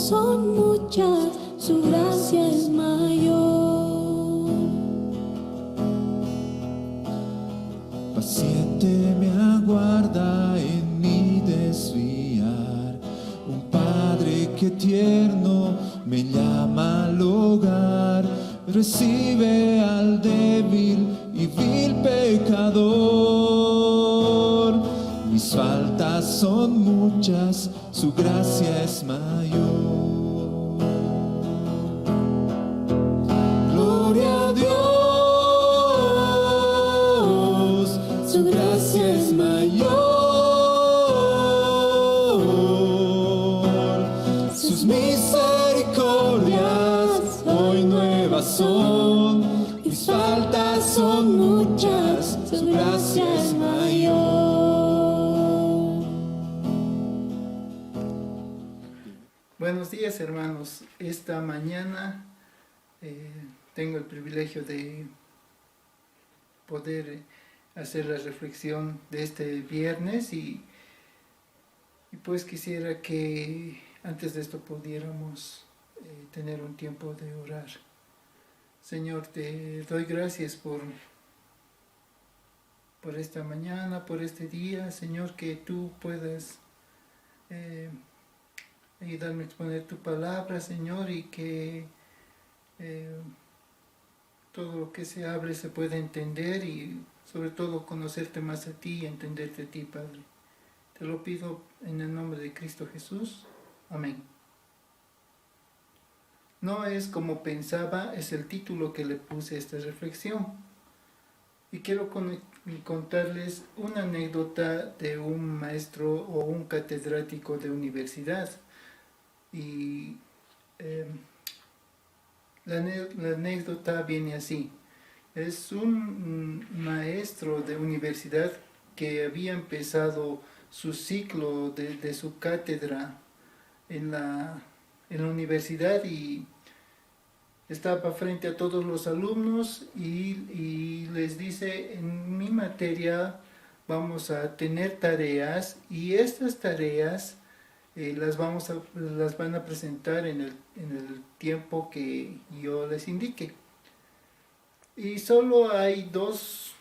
son muchas, su gracia es mayor. Paciente me aguarda en mi desviar, un Padre que tierno me llama al hogar, recibe al débil y vil pecador. Mis faltas son muchas, su gracia es mayor. Gloria a Dios, su gracia es mayor. Sus misericordias hoy nuevas son. Mis faltas son muchas, su gracia es mayor. Buenos días, hermanos. Esta mañana tengo el privilegio de poder hacer la reflexión de este viernes y pues quisiera que antes de esto pudiéramos tener un tiempo de orar. Señor, te doy gracias por esta mañana, por este día. Señor, que tú puedas ayudarme a exponer tu palabra, Señor, y que todo lo que se hable se pueda entender y sobre todo conocerte más a ti y entenderte a ti, Padre. Te lo pido en el nombre de Cristo Jesús. Amén. No es como pensaba, es el título que le puse a esta reflexión. Y quiero contarles una anécdota de un maestro o un catedrático de universidad. Y la anécdota viene así. Es un maestro de universidad que había empezado su ciclo de su cátedra en la universidad y estaba frente a todos los alumnos y les dice: en mi materia vamos a tener tareas y estas tareas las van a presentar en el tiempo que yo les indique. Y solo hay dos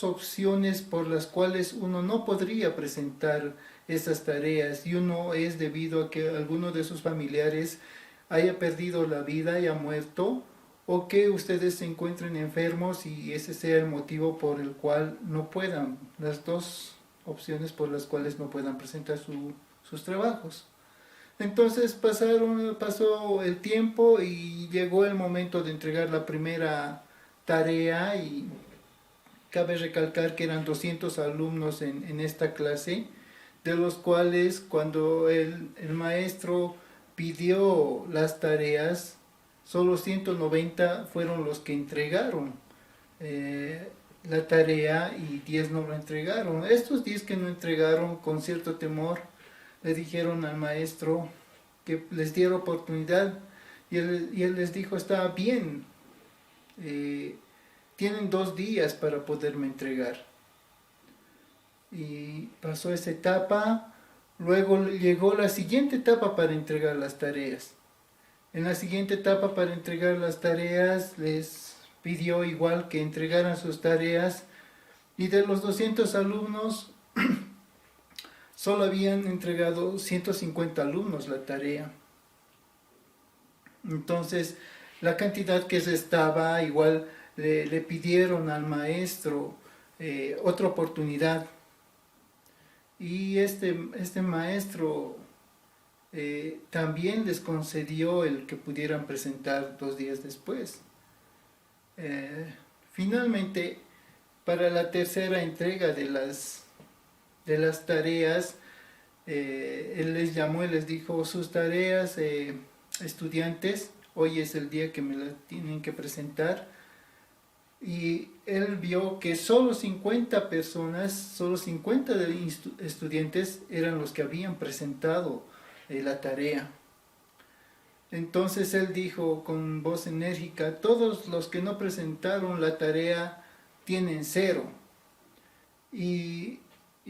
opciones por las cuales uno no podría presentar estas tareas, y uno es debido a que alguno de sus familiares haya perdido la vida, haya muerto, o que ustedes se encuentren enfermos y ese sea el motivo por el cual no puedan, las dos opciones por las cuales no puedan presentar sus trabajos. Entonces pasó el tiempo y llegó el momento de entregar la primera tarea, y cabe recalcar que eran 200 alumnos en esta clase, de los cuales cuando el maestro pidió las tareas, solo 190 fueron los que entregaron la tarea y 10 no lo entregaron. Estos 10 que no entregaron, con cierto temor, le dijeron al maestro que les diera oportunidad, y él les dijo: está bien, tienen 2 días para poderme entregar. Y pasó esa etapa. Luego llegó la siguiente etapa para entregar las tareas. En la siguiente etapa para entregar las tareas les pidió igual que entregaran sus tareas, y de los 200 alumnos solo habían entregado 150 alumnos la tarea. Entonces la cantidad que restaba, igual le pidieron al maestro otra oportunidad. Y este maestro también les concedió el que pudieran presentar 2 días después. Finalmente, para la tercera entrega de las tareas, él les llamó y les dijo: sus tareas, estudiantes, hoy es el día que me las tienen que presentar. Y él vio que solo 50 personas, solo 50 estudiantes eran los que habían presentado la tarea. Entonces él dijo con voz enérgica: todos los que no presentaron la tarea tienen 0. Y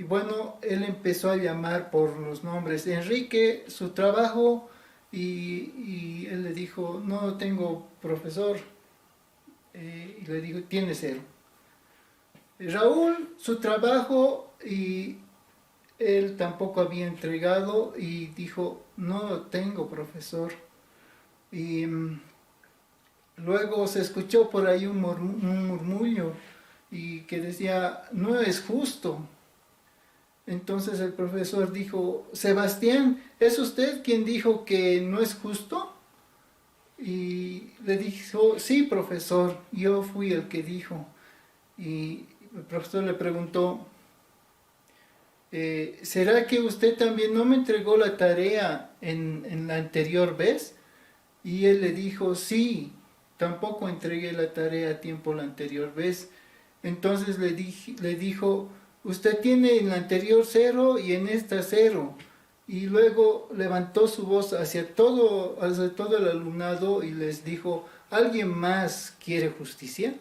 bueno, él empezó a llamar por los nombres. Enrique, su trabajo y él le dijo, no tengo profesor, y le dijo, tiene 0. Raúl, su trabajo, y él tampoco había entregado y dijo, no tengo profesor. Y luego se escuchó por ahí un murmullo y que decía, no es justo. Entonces el profesor dijo, Sebastián, ¿es usted quien dijo que no es justo? Y le dijo, sí, profesor, yo fui el que dijo. Y el profesor le preguntó, ¿será que usted también no me entregó la tarea en la anterior vez? Y él le dijo, sí, tampoco entregué la tarea a tiempo la anterior vez. Entonces le dijo, usted tiene en la anterior 0 y en esta 0. Y luego levantó su voz hacia todo el alumnado y les dijo, ¿alguien más quiere justicia?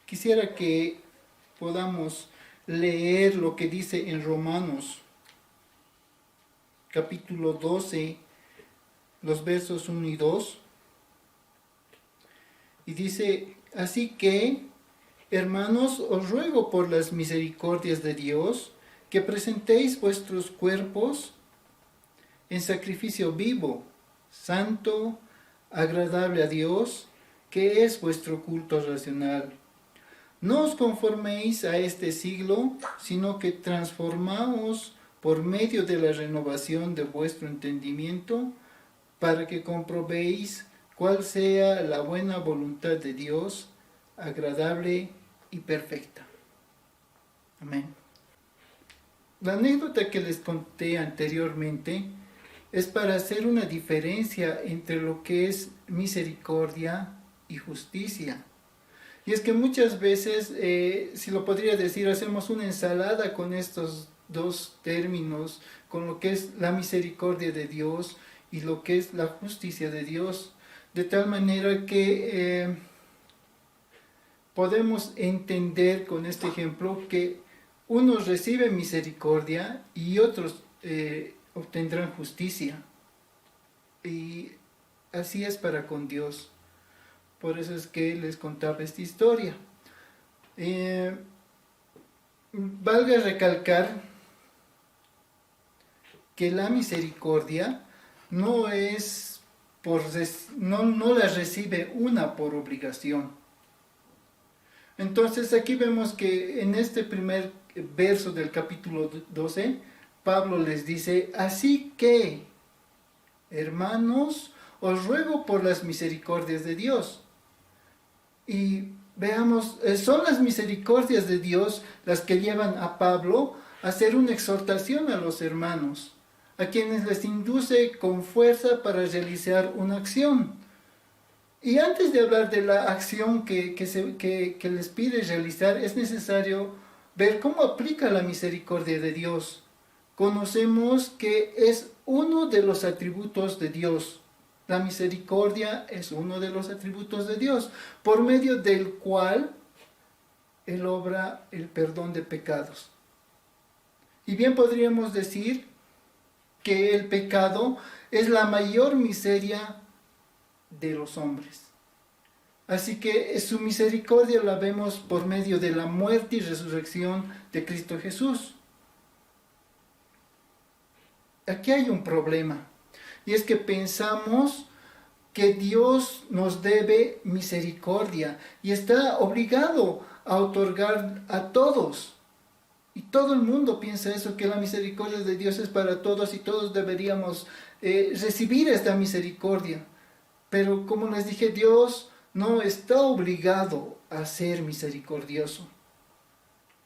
Quisiera que podamos leer lo que dice en Romanos, capítulo 12, los versos 1 y 2. Y dice, así que, hermanos, os ruego por las misericordias de Dios, que presentéis vuestros cuerpos en sacrificio vivo, santo, agradable a Dios, que es vuestro culto racional. No os conforméis a este siglo, sino que transformaos por medio de la renovación de vuestro entendimiento, para que comprobéis cuál sea la buena voluntad de Dios, agradable y perfecta. Amén. La anécdota que les conté anteriormente es para hacer una diferencia entre lo que es misericordia y justicia. Y es que muchas veces, si lo podría decir, hacemos una ensalada con estos dos términos, con lo que es la misericordia de Dios y lo que es la justicia de Dios, de tal manera que podemos entender con este ejemplo que unos reciben misericordia y otros obtendrán justicia. Y así es para con Dios. Por eso es que les contaba esta historia. Valga recalcar que la misericordia no es no la recibe una por obligación. Entonces aquí vemos que en este primer verso del capítulo 12, Pablo les dice, así que, hermanos, os ruego por las misericordias de Dios. Y veamos, son las misericordias de Dios las que llevan a Pablo a hacer una exhortación a los hermanos, a quienes les induce con fuerza para realizar una acción. Y antes de hablar de la acción que les pide realizar, es necesario ver cómo aplica la misericordia de Dios. Conocemos que es uno de los atributos de Dios. La misericordia es uno de los atributos de Dios, por medio del cual Él obra el perdón de pecados. Y bien podríamos decir que el pecado es la mayor miseria de los hombres. Así que su misericordia la vemos por medio de la muerte y resurrección de Cristo Jesús. Aquí hay un problema. Y es que pensamos que Dios nos debe misericordia y está obligado a otorgar a todos. Y todo el mundo piensa eso, que la misericordia de Dios es para todos y todos deberíamos recibir esta misericordia. Pero como les dije, Dios no está obligado a ser misericordioso.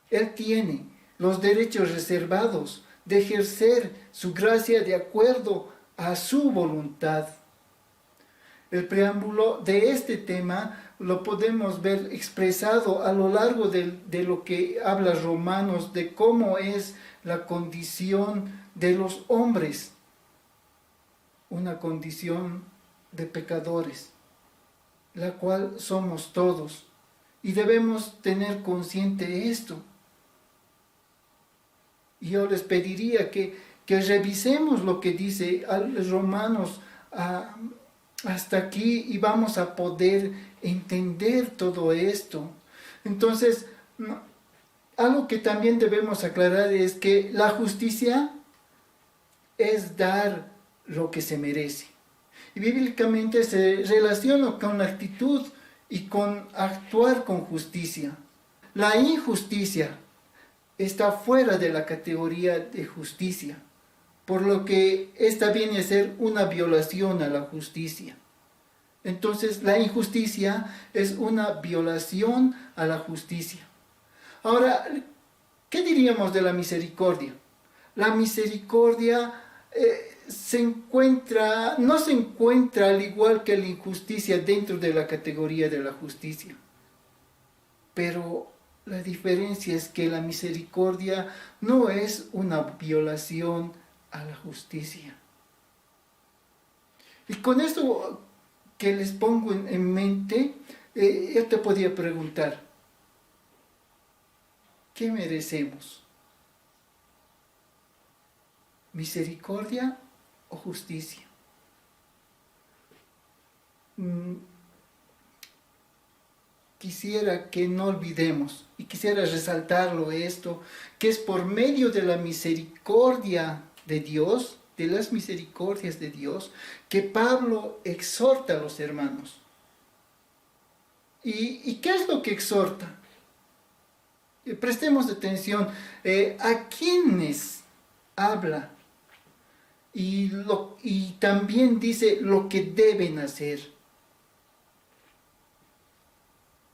Él tiene los derechos reservados de ejercer su gracia de acuerdo a su voluntad. El preámbulo de este tema lo podemos ver expresado a lo largo de lo que habla Romanos, de cómo es la condición de los hombres, una condición de pecadores, la cual somos todos, y debemos tener consciente esto. Yo les pediría que revisemos lo que dice a los Romanos hasta aquí y vamos a poder entender todo esto. Entonces, algo que también debemos aclarar es que la justicia es dar lo que se merece. Y bíblicamente se relaciona con la actitud y con actuar con justicia. La injusticia está fuera de la categoría de justicia, por lo que esta viene a ser una violación a la justicia. Entonces, la injusticia es una violación a la justicia. Ahora, ¿qué diríamos de la misericordia? La misericordia no se encuentra al igual que la injusticia dentro de la categoría de la justicia. Pero la diferencia es que la misericordia no es una violación a la justicia. Y con esto que les pongo en mente, yo te podría preguntar, ¿qué merecemos? ¿Misericordia o justicia? Quisiera que no olvidemos, y quisiera resaltarlo esto, que es por medio de la misericordia de Dios, de las misericordias de Dios, que Pablo exhorta a los hermanos. ¿Y qué es lo que exhorta? Prestemos atención a quiénes habla y también dice lo que deben hacer.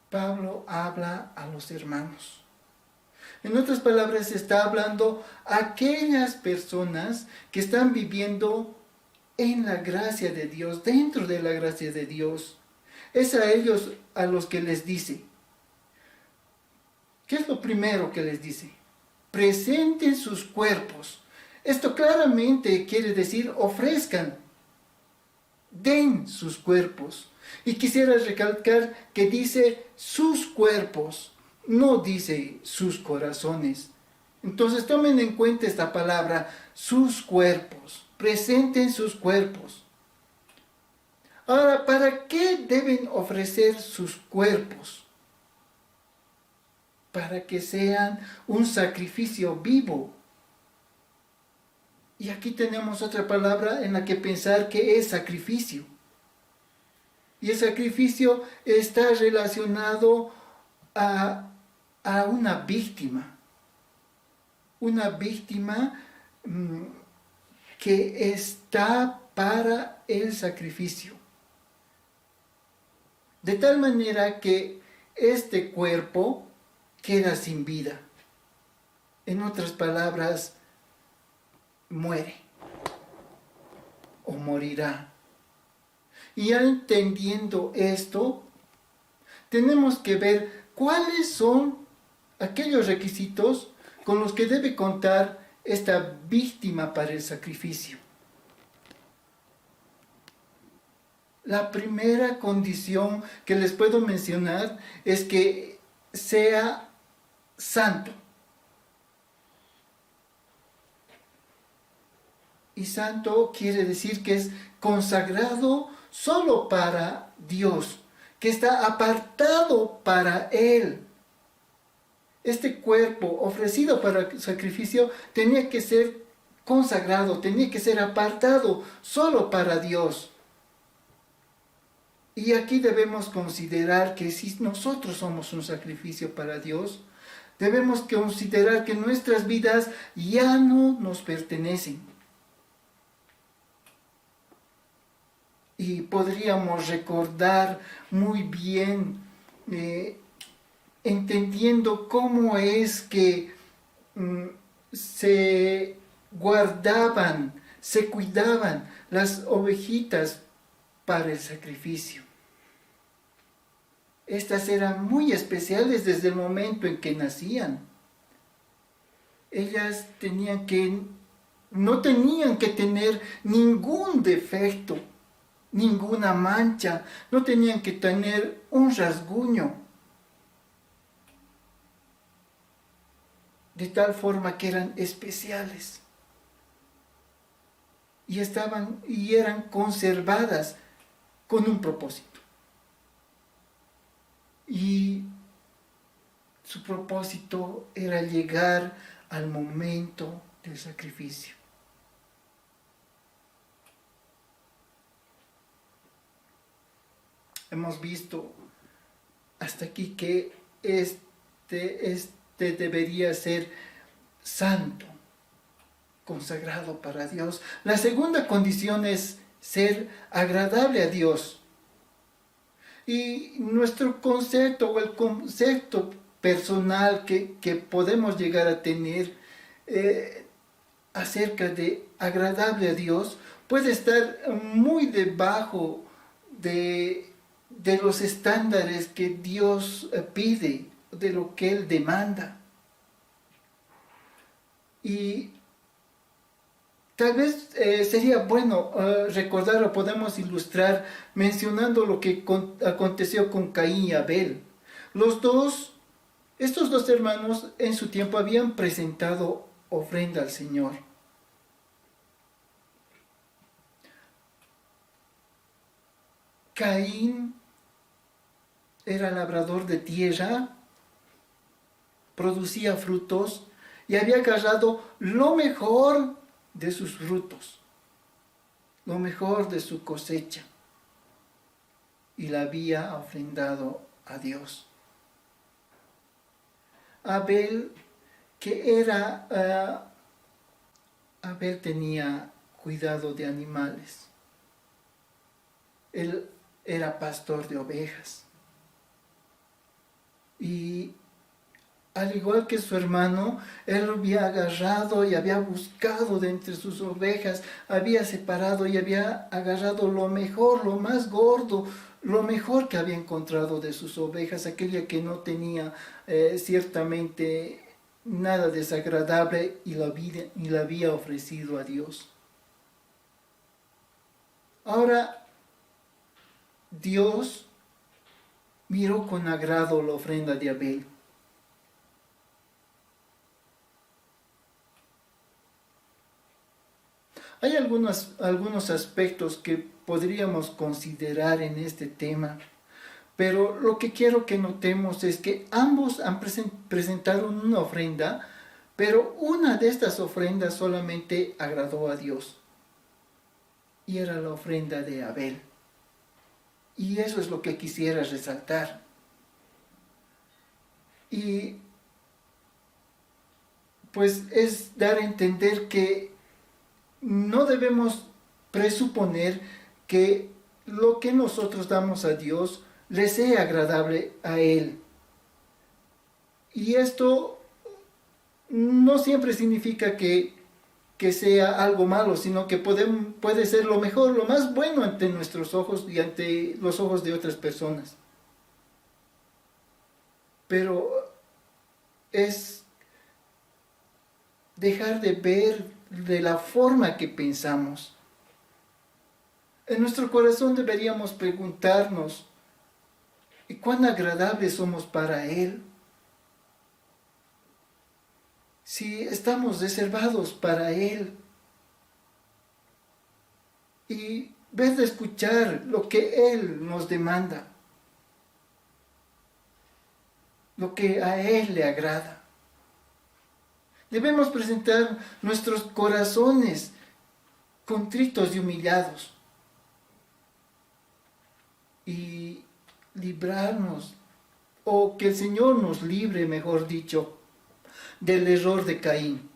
Pablo habla a los hermanos. En otras palabras, está hablando a aquellas personas que están viviendo en la gracia de Dios, dentro de la gracia de Dios. Es a ellos a los que les dice. ¿Qué es lo primero que les dice? Presenten sus cuerpos. Esto claramente quiere decir ofrezcan, den sus cuerpos. Y quisiera recalcar que dice sus cuerpos, no dice sus corazones. Entonces tomen en cuenta esta palabra, sus cuerpos, presenten sus cuerpos. Ahora, ¿para qué deben ofrecer sus cuerpos? Para que sean un sacrificio vivo. Y aquí tenemos otra palabra en la que pensar que es sacrificio. Y el sacrificio está relacionado a una víctima. Una víctima que está para el sacrificio. De tal manera que este cuerpo queda sin vida. En otras palabras, muere o morirá. Y ya entendiendo esto, tenemos que ver cuáles son aquellos requisitos con los que debe contar esta víctima para el sacrificio. La primera condición que les puedo mencionar es que sea santo. Y santo quiere decir que es consagrado solo para Dios, que está apartado para Él. Este cuerpo ofrecido para sacrificio tenía que ser consagrado, tenía que ser apartado solo para Dios. Y aquí debemos considerar que si nosotros somos un sacrificio para Dios, debemos considerar que nuestras vidas ya no nos pertenecen. Y podríamos recordar muy bien, entendiendo cómo es que se guardaban, se cuidaban las ovejitas para el sacrificio. Estas eran muy especiales desde el momento en que nacían. Ellas no tenían que tener ningún defecto, ninguna mancha, no tenían que tener un rasguño. de tal forma que eran especiales y eran conservadas con un propósito. Y su propósito era llegar al momento del sacrificio. Hemos visto hasta aquí que este debería ser santo, consagrado para Dios. La segunda condición es ser agradable a Dios. Y nuestro concepto o el concepto personal que podemos llegar a tener acerca de agradable a Dios puede estar muy debajo de los estándares que Dios pide, de lo que Él demanda. Y tal vez sería bueno recordar o podemos ilustrar mencionando lo que aconteció con Caín y Abel. Estos dos hermanos en su tiempo habían presentado ofrenda al Señor. Caín era labrador de tierra, producía frutos y había agarrado lo mejor de sus frutos, lo mejor de su cosecha, y la había ofrendado a Dios. Abel tenía cuidado de animales. Él era pastor de ovejas. Y al igual que su hermano, él había agarrado y había buscado de entre sus ovejas, había separado y había agarrado lo mejor, lo más gordo, lo mejor que había encontrado de sus ovejas, aquella que no tenía ciertamente nada desagradable, y la había ofrecido a Dios. Ahora, Dios miró con agrado la ofrenda de Abel. Hay algunos aspectos que podríamos considerar en este tema, pero lo que quiero que notemos es que ambos han presentado una ofrenda, pero una de estas ofrendas solamente agradó a Dios, y era la ofrenda de Abel. Y eso es lo que quisiera resaltar. Y pues es dar a entender que no debemos presuponer que lo que nosotros damos a Dios le sea agradable a Él. Y esto no siempre significa que sea algo malo, sino que puede ser lo mejor, lo más bueno ante nuestros ojos y ante los ojos de otras personas. Pero es dejar de ver de la forma que pensamos. En nuestro corazón deberíamos preguntarnos: ¿y cuán agradables somos para Él? Si estamos reservados para Él. Y ver de escuchar lo que Él nos demanda, lo que a Él le agrada. Debemos presentar nuestros corazones contritos y humillados y librarnos, o que el Señor nos libre, mejor dicho, del error de Caín.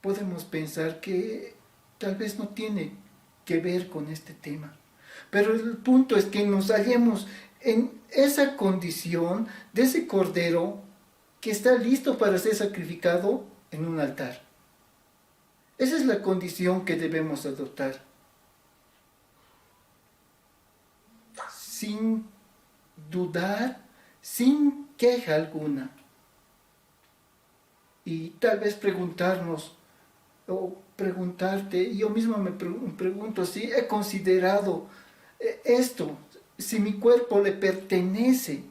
Podemos pensar que tal vez no tiene que ver con este tema, pero el punto es que nos hallemos en esa condición de ese cordero que está listo para ser sacrificado en un altar. Esa es la condición que debemos adoptar, sin dudar, sin queja alguna. Y tal vez preguntarnos, o preguntarte, yo mismo me pregunto si he considerado esto, si mi cuerpo le pertenece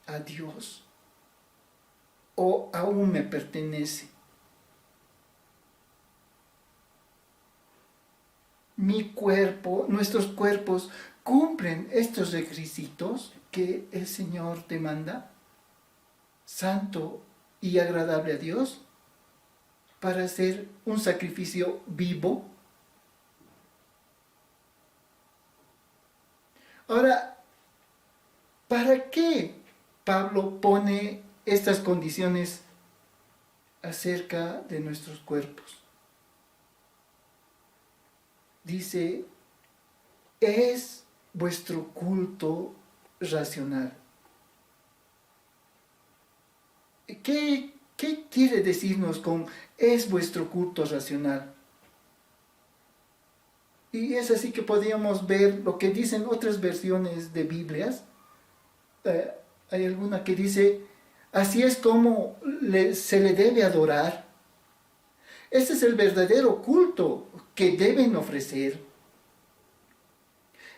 a Dios o aún me pertenece. Mi cuerpo, nuestros cuerpos cumplen estos requisitos que el Señor demanda, santo y agradable a Dios, para hacer un sacrificio vivo. Ahora, ¿para qué Pablo pone estas condiciones acerca de nuestros cuerpos? Dice, es vuestro culto racional. ¿Qué quiere decirnos con es vuestro culto racional? Y es así que podríamos ver lo que dicen otras versiones de Biblias. Hay alguna que dice, así es como se le debe adorar. Ese es el verdadero culto que deben ofrecer.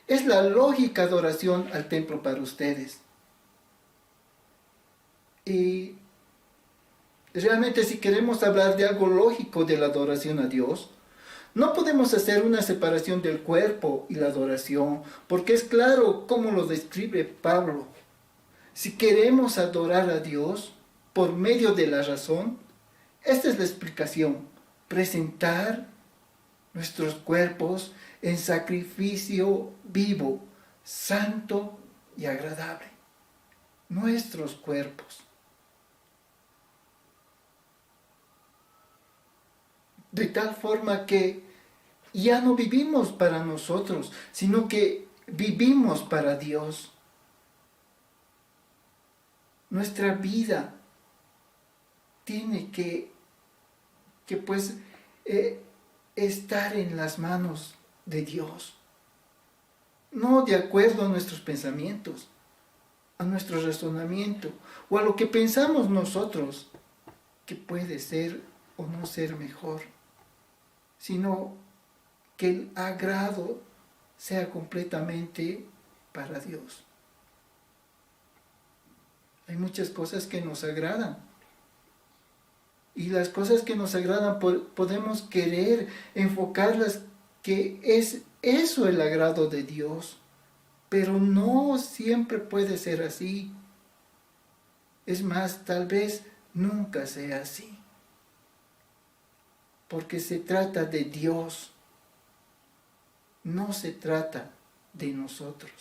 Es la lógica adoración al templo para ustedes. Y realmente si queremos hablar de algo lógico de la adoración a Dios, no podemos hacer una separación del cuerpo y la adoración, porque es claro cómo lo describe Pablo. Si queremos adorar a Dios por medio de la razón, esta es la explicación: presentar nuestros cuerpos en sacrificio vivo, santo y agradable. Nuestros cuerpos. De tal forma que ya no vivimos para nosotros, sino que vivimos para Dios. Nuestra vida tiene que estar en las manos de Dios. No de acuerdo a nuestros pensamientos, a nuestro razonamiento o a lo que pensamos nosotros que puede ser o no ser mejor, sino que el agrado sea completamente para Dios. Hay muchas cosas que nos agradan. Y las cosas que nos agradan podemos querer enfocarlas que es eso el agrado de Dios. Pero no siempre puede ser así. Es más, tal vez nunca sea así. Porque se trata de Dios. No se trata de nosotros.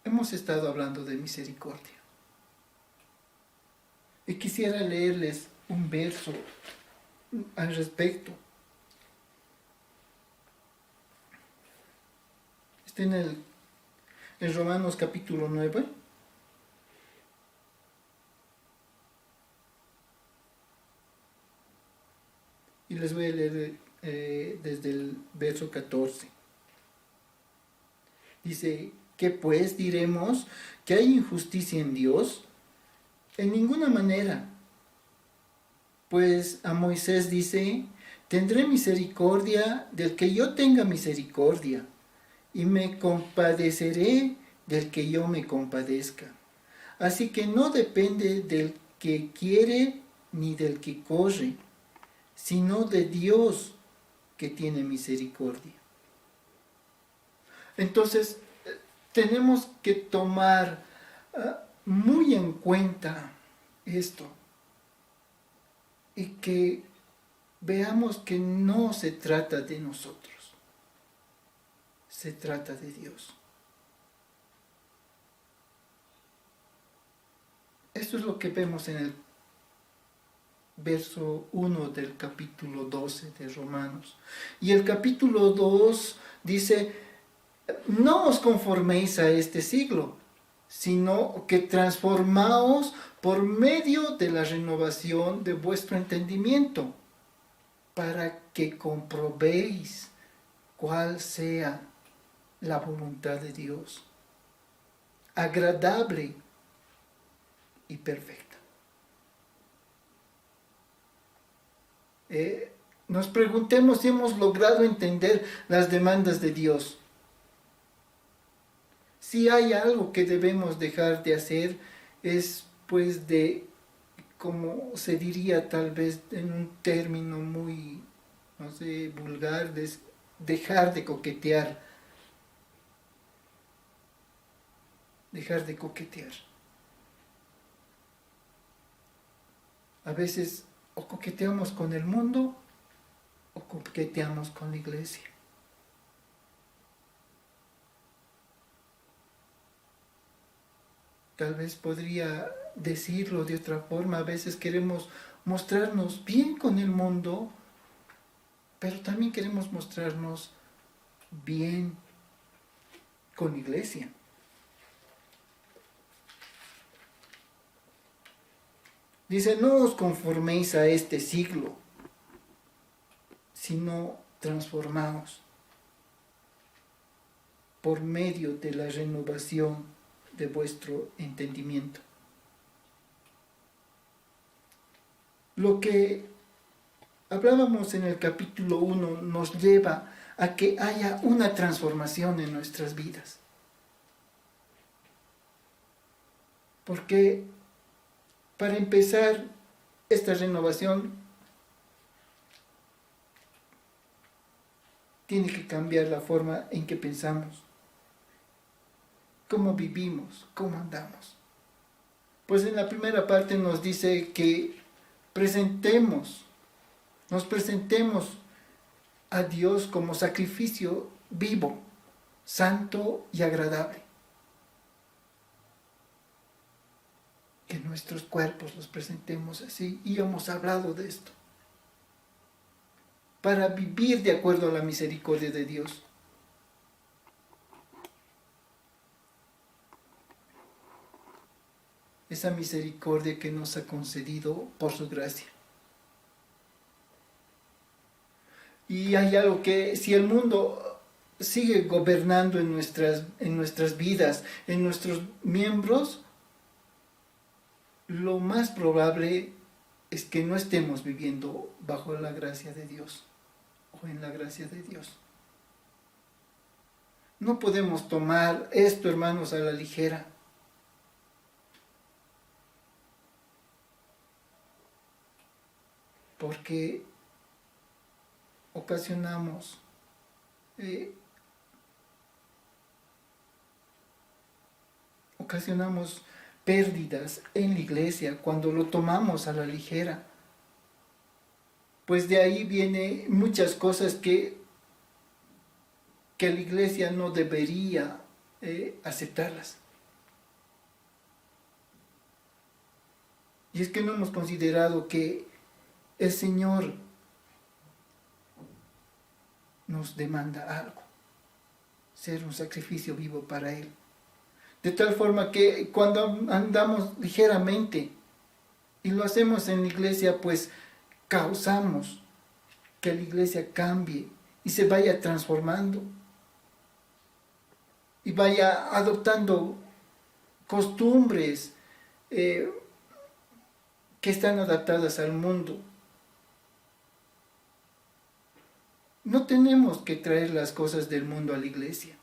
Hemos estado hablando de misericordia. Y quisiera leerles un verso al respecto. Está en Romanos capítulo 9. Y les voy a leer desde el verso 14. Dice, ¿qué pues diremos? ¿Que hay injusticia en Dios? En ninguna manera. Pues a Moisés dice, tendré misericordia del que yo tenga misericordia, y me compadeceré del que yo me compadezca. Así que no depende del que quiere ni del que corre, sino de Dios que tiene misericordia. Entonces, tenemos que tomar muy en cuenta esto y que veamos que no se trata de nosotros, se trata de Dios. Esto es lo que vemos en el verso 1 del capítulo 12 de Romanos. Y el capítulo 2 dice, no os conforméis a este siglo, sino que transformaos por medio de la renovación de vuestro entendimiento, para que comprobéis cuál sea la voluntad de Dios, agradable y perfecta. nos preguntemos si hemos logrado entender las demandas de Dios. Si hay algo que debemos dejar de hacer, es pues de, como se diría tal vez en un término muy, no sé, vulgar, dejar de coquetear. Dejar de coquetear. A veces o coqueteamos con el mundo o coqueteamos con la iglesia. Tal vez podría decirlo de otra forma, a veces queremos mostrarnos bien con el mundo, pero también queremos mostrarnos bien con la iglesia. Dice, no os conforméis a este siglo, sino transformaos por medio de la renovación de vuestro entendimiento. Lo que hablábamos en el capítulo 1 nos lleva a que haya una transformación en nuestras vidas. Porque para empezar esta renovación tiene que cambiar la forma en que pensamos, cómo vivimos, cómo andamos. Pues en la primera parte nos dice que nos presentemos a Dios como sacrificio vivo, santo y agradable. Que nuestros cuerpos los presentemos así, y hemos hablado de esto, para vivir de acuerdo a la misericordia de Dios. Esa misericordia que nos ha concedido por su gracia. Y hay algo que, si el mundo sigue gobernando en nuestras vidas, en nuestros miembros, lo más probable es que no estemos viviendo bajo la gracia de Dios o en la gracia de Dios. No podemos tomar esto, hermanos, a la ligera. Porque ocasionamos pérdidas en la iglesia cuando lo tomamos a la ligera. Pues de ahí vienen muchas cosas que la iglesia no debería aceptarlas. Y es que no hemos considerado que el Señor nos demanda algo, ser un sacrificio vivo para Él. De tal forma que cuando andamos ligeramente y lo hacemos en la iglesia, pues causamos que la iglesia cambie y se vaya transformando y vaya adoptando costumbres que están adaptadas al mundo. No tenemos que traer las cosas del mundo a la iglesia.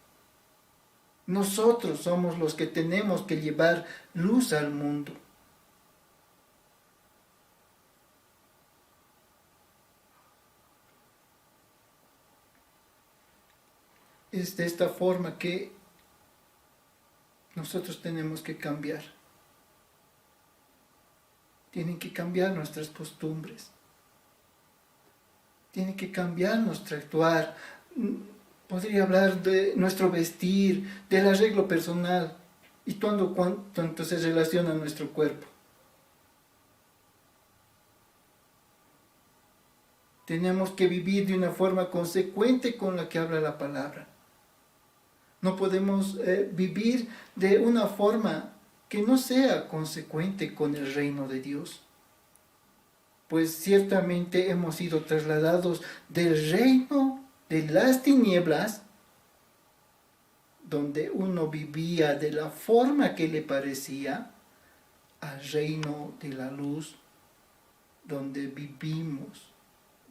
Nosotros somos los que tenemos que llevar luz al mundo. Es de esta forma que nosotros tenemos que cambiar. Tienen que cambiar nuestras costumbres. Tiene que cambiar nuestro actuar. Podría hablar de nuestro vestir, del arreglo personal y cuánto se relaciona a nuestro cuerpo. Tenemos que vivir de una forma consecuente con la que habla la palabra. No podemos vivir de una forma que no sea consecuente con el reino de Dios. Pues ciertamente hemos sido trasladados del reino de las tinieblas, donde uno vivía de la forma que le parecía, al reino de la luz, donde vivimos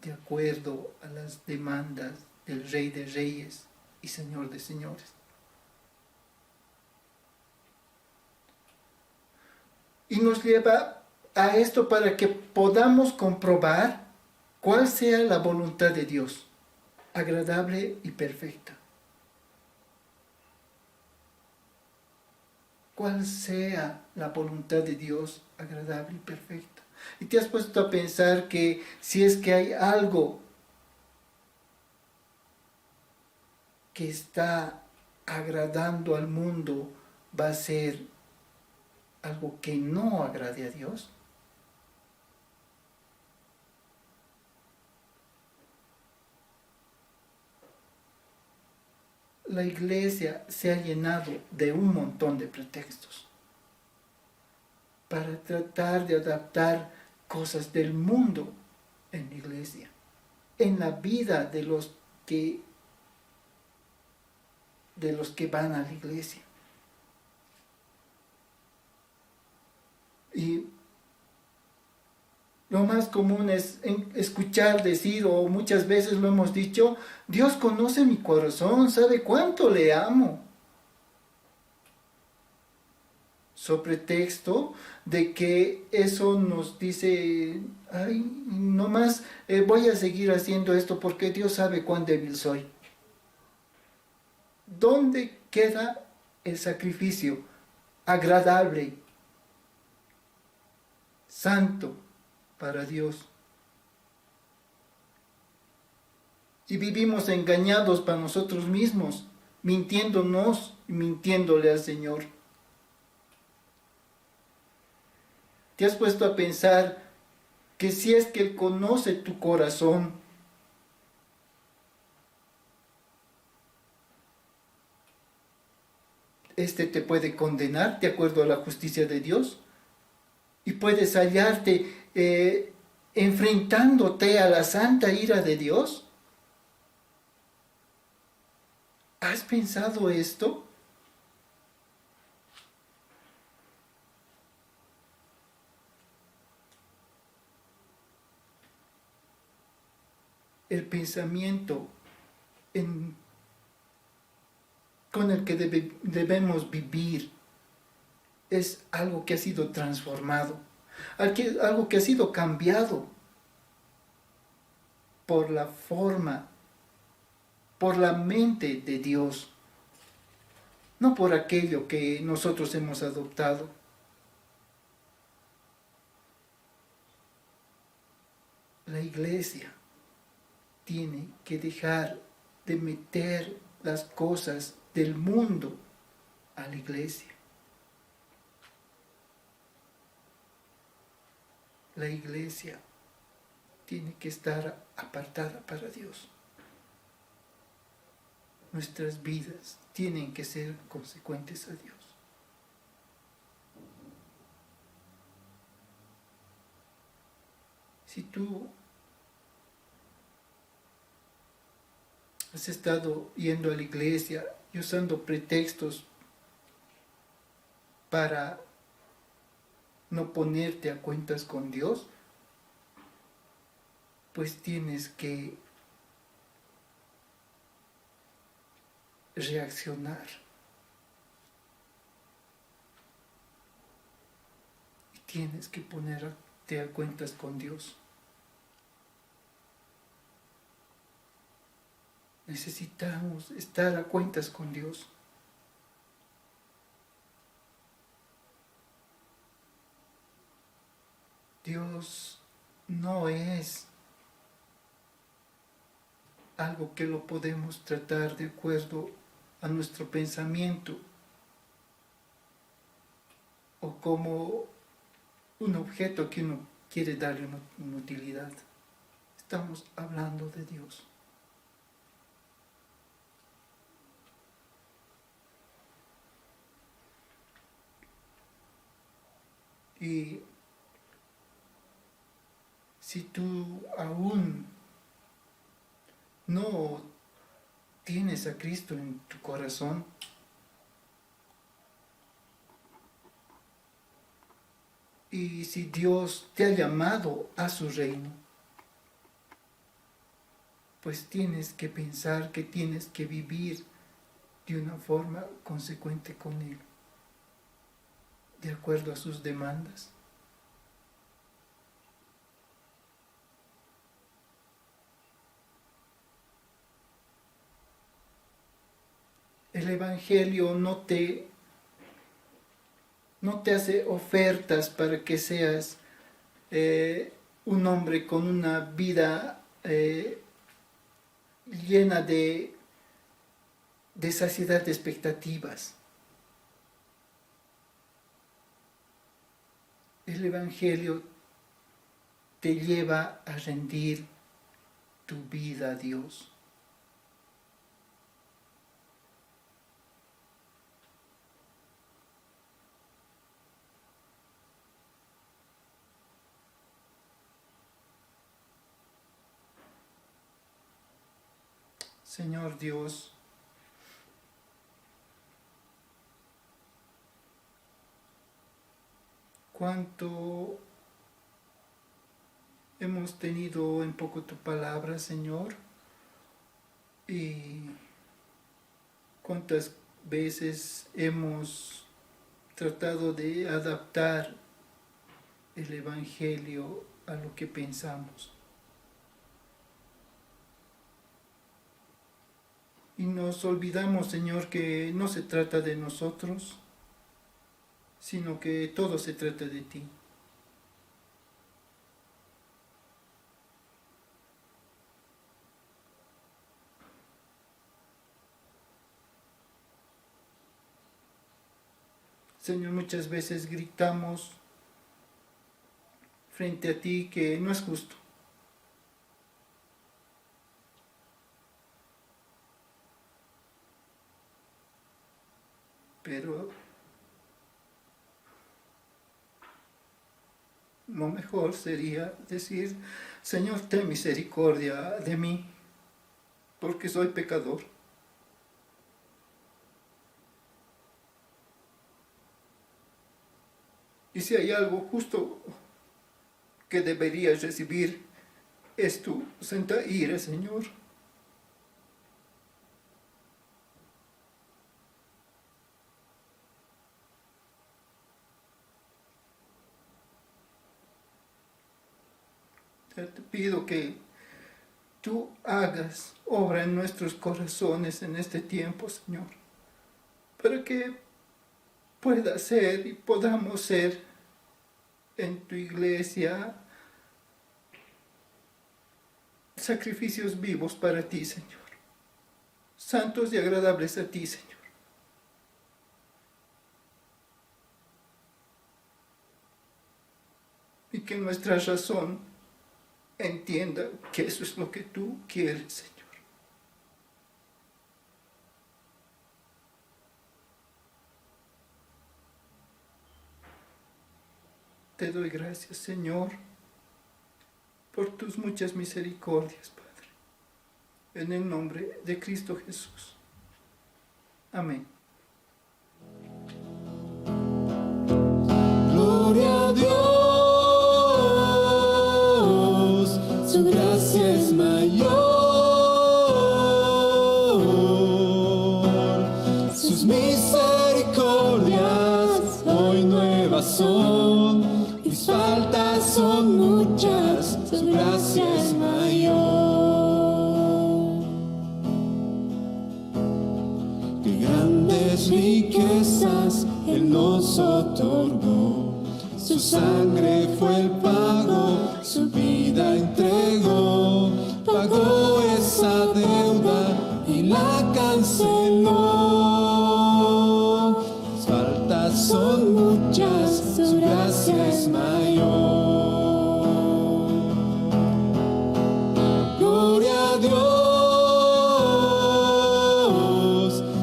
de acuerdo a las demandas del Rey de Reyes y Señor de Señores. Y nos lleva a esto para que podamos comprobar cuál sea la voluntad de Dios, agradable y perfecta. Cuál sea la voluntad de Dios, agradable y perfecta. Y te has puesto a pensar que si es que hay algo que está agradando al mundo, va a ser algo que no agrade a Dios. La iglesia se ha llenado de un montón de pretextos para tratar de adaptar cosas del mundo en la iglesia, en la vida de los que van a la iglesia. Y lo más común es escuchar decir, o muchas veces lo hemos dicho, Dios conoce mi corazón, sabe cuánto le amo. Sobre texto de que eso nos dice, ay, nomás voy a seguir haciendo esto porque Dios sabe cuán débil soy. ¿Dónde queda el sacrificio agradable, santo para Dios? Si vivimos engañados para nosotros mismos, mintiéndonos y mintiéndole al Señor. ¿Te has puesto a pensar que si es que Él conoce tu corazón, este te puede condenar de acuerdo a la justicia de Dios? Y puedes hallarte enfrentándote a la santa ira de Dios. ¿Has pensado esto? El pensamiento con el que debemos vivir es algo que ha sido transformado, algo que ha sido cambiado por la forma, por la mente de Dios, no por aquello que nosotros hemos adoptado. La iglesia tiene que dejar de meter las cosas del mundo a la iglesia. La iglesia tiene que estar apartada para Dios. Nuestras vidas tienen que ser consecuentes a Dios. Si tú has estado yendo a la iglesia y usando pretextos para no ponerte a cuentas con Dios, pues tienes que reaccionar. Y tienes que ponerte a cuentas con Dios. Necesitamos estar a cuentas con Dios. Dios no es algo que lo podemos tratar de acuerdo a nuestro pensamiento o como un objeto que uno quiere darle una utilidad. Estamos hablando de Dios. Y si tú aún no tienes a Cristo en tu corazón, y si Dios te ha llamado a su reino, pues tienes que pensar que tienes que vivir de una forma consecuente con Él, de acuerdo a sus demandas. El Evangelio no te hace ofertas para que seas un hombre con una vida llena de saciedad de expectativas. El Evangelio te lleva a rendir tu vida a Dios. Señor Dios, cuánto hemos tenido en poco tu palabra, Señor, y cuántas veces hemos tratado de adaptar el Evangelio a lo que pensamos. Y nos olvidamos, Señor, que no se trata de nosotros, sino que todo se trata de ti. Señor, muchas veces gritamos frente a ti que no es justo. Pero lo mejor sería decir, Señor, ten misericordia de mí, porque soy pecador. Y si hay algo justo que deberías recibir, es tu santa ira, Señor. Te pido que tú hagas obra en nuestros corazones en este tiempo, Señor, para que pueda ser y podamos ser en tu iglesia sacrificios vivos para ti, Señor, santos y agradables a ti, Señor. Y que nuestra razón entienda que eso es lo que tú quieres, Señor. Te doy gracias, Señor, por tus muchas misericordias, Padre. En el nombre de Cristo Jesús. Amén. Gloria a Dios, su gracia es mayor, sus misericordias hoy nuevas son, mis faltas son muchas, su gracia es mayor. Qué grandes riquezas Él nos otorgó, su sangre fue el pago, su vida entregó, pagó esa deuda y la canceló. Sus faltas son muchas, su gracia es mayor. Gloria a Dios,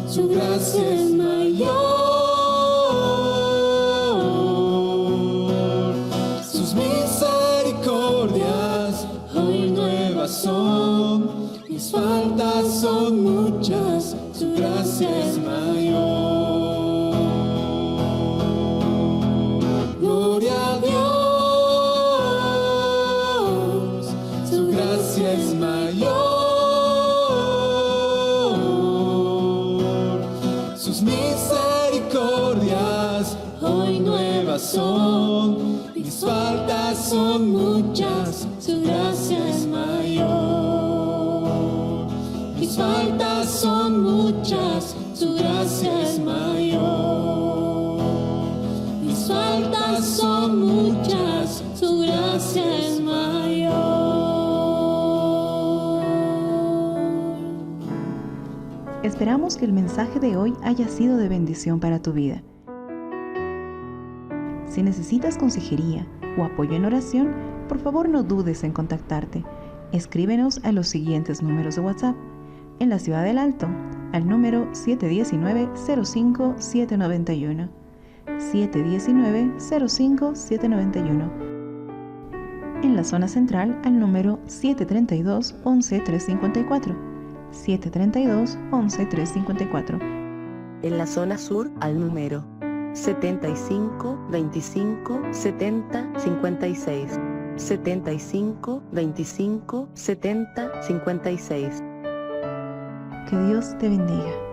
su gracia es mayor. Sus misericordias hoy nuevas son, mis faltas son muchas, su gracia es mayor. Gloria a Dios, su gracia es mayor. razón. Mis faltas son muchas, su gracia es mayor. Mis faltas son muchas, su gracia es mayor. Mis faltas son muchas, su gracia es mayor. Esperamos que el mensaje de hoy haya sido de bendición para tu vida. Si necesitas consejería o apoyo en oración, por favor no dudes en contactarte. Escríbenos a los siguientes números de WhatsApp. En la Ciudad del Alto, al número 719-05-791. 719-05-791. En la zona central, al número 732-11-354. 732-11-354. En la zona sur, al número 75 25 70 56. 75 25 70 56. Que Dios te bendiga.